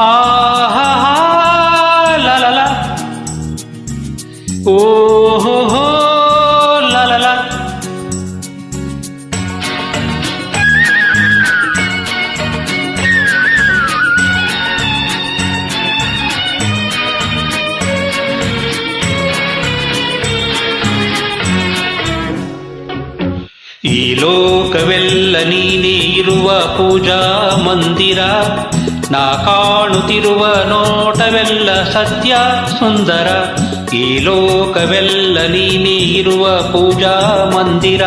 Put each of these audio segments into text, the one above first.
ಆಹಾ ಲಲಲ ಓಹೋ ಲಲಲ. ಈ ಲೋಕವೆಲ್ಲ ನೀನೇ ಇರುವ ಪೂಜಾ ಮಂದಿರ, ನಾ ಕಾಣುತ್ತಿರುವ ನೋಟವೆಲ್ಲ ಸತ್ಯ ಸುಂದರ. ಈ ಲೋಕವೆಲ್ಲ ನೀನೇ ಇರುವ ಪೂಜಾ ಮಂದಿರ,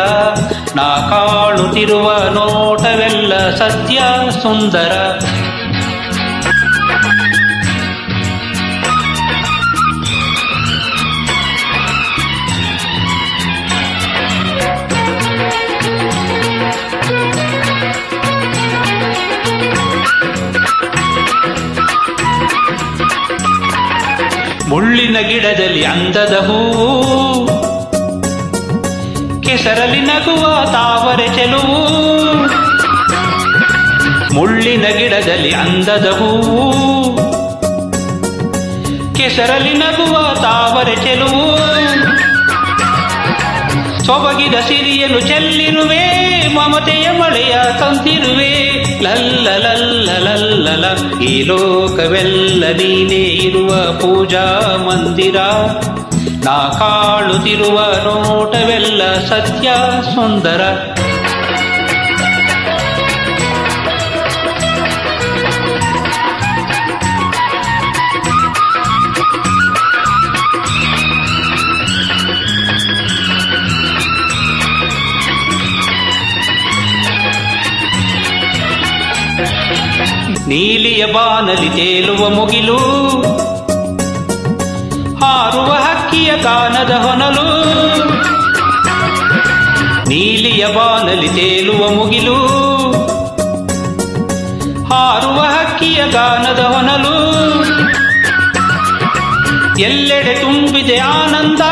ನಾ ಕಾಣುತ್ತಿರುವ ನೋಟವೆಲ್ಲ ಸತ್ಯ ಸುಂದರ. ಮುಳ್ಳಿನ ಗಿಡದಲ್ಲಿ ಅಂದದ ಹೂವು, ಕೆಸರಲ್ಲಿ ನಗುವ ತಾವರೆ ಚೆಲುವು. ಮುಳ್ಳಿನ ಗಿಡದಲ್ಲಿ ಅಂದದ ಹೂವು, ಕೆಸರಲ್ಲಿ ನಗುವ ತಾವರೆ ಚೆಲುವು. ಸೊಬಗಿದ ಸಿರಿಯಲು ಚೆಲ್ಲಿರುವೆ, ಮಮತೆಯ ಮಳೆಯ ತಂದಿರುವೆ. ಲಲ್ಲಲಲ್ಲಲಲ್ಲಲ. ಈ ಲೋಕವೆಲ್ಲ ನೀನೇ ಇರುವ ಪೂಜಾ ಮಂದಿರ, ನಾ ಕಾಣುತ್ತಿರುವ ನೋಟವೆಲ್ಲ ಸತ್ಯ ಸುಂದರ. ನೀಲಿಯ ಬಾನಲಿ ತೇಲುವ ಮುಗಿಲು, ಹಾರುವ ಹಕ್ಕಿಯ ಗಾನದ ಹೊನಲು. ನೀಲಿಯ ಬಾನಲಿ ತೇಲುವ ಮುಗಿಲು, ಹಾರುವ ಹಕ್ಕಿಯ ಗಾನದ ಹೊನಲು. ಎಲ್ಲೆಡೆ ತುಂಬಿದೆ ಆನಂದ,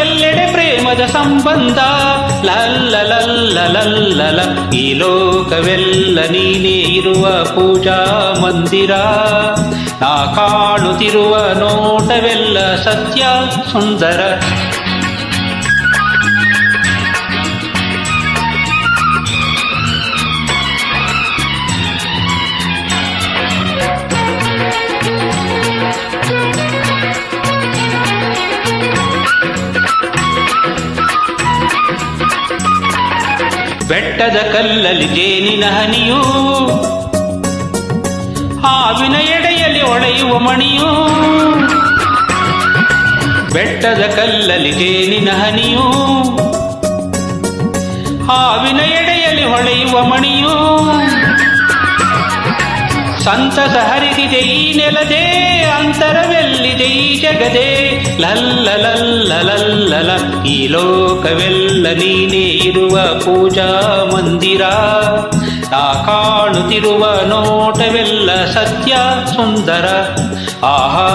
ಎಲ್ಲೆಡೆ ಪ್ರೇಮದ ಸಂಬಂಧ. ಲಲ್ಲಲಲ್ಲಲಲ್ಲಲ. ಈ ಲೋಕವೆಲ್ಲ ನೀನೇ ಇರುವ ಪೂಜಾ ಮಂದಿರ, ನಾ ಕಾಣುತ್ತಿರುವ ನೋಟವೆಲ್ಲ ಸತ್ಯ ಸುಂದರ. ಬೆಟ್ಟದ ಕಲ್ಲಲ್ಲಿ ಜೇನಿನ ಹನಿಯು, ಹಾವಿನ ಎಡೆಯಲ್ಲಿ ಹೊಳೆಯುವ ಮಣಿಯು. ಬೆಟ್ಟದ ಕಲ್ಲಲ್ಲಿ ಜೇನಿನ ಹನಿಯು, ಹಾವಿನ ಎಡೆಯಲ್ಲಿ ಹೊಳೆಯುವ ಮಣಿಯು. ಸಂತಸ ಹರಿದಿದೆ ಈ ನೆಲದೆ, ಅಂತರವೆಲ್ಲಿದೆ ಈ ಜಗದೆ. ಲಲ್ಲಲಲ್ಲಲಲ್ಲಲ. ಈ ಲೋಕವೆಲ್ಲ ನೀನೇ ಇರುವ ಪೂಜಾ ಮಂದಿರ, ನಾ ಕಾಣುತ್ತಿರುವ ನೋಟವೆಲ್ಲ ಸತ್ಯ ಸುಂದರ. ಆಹಾ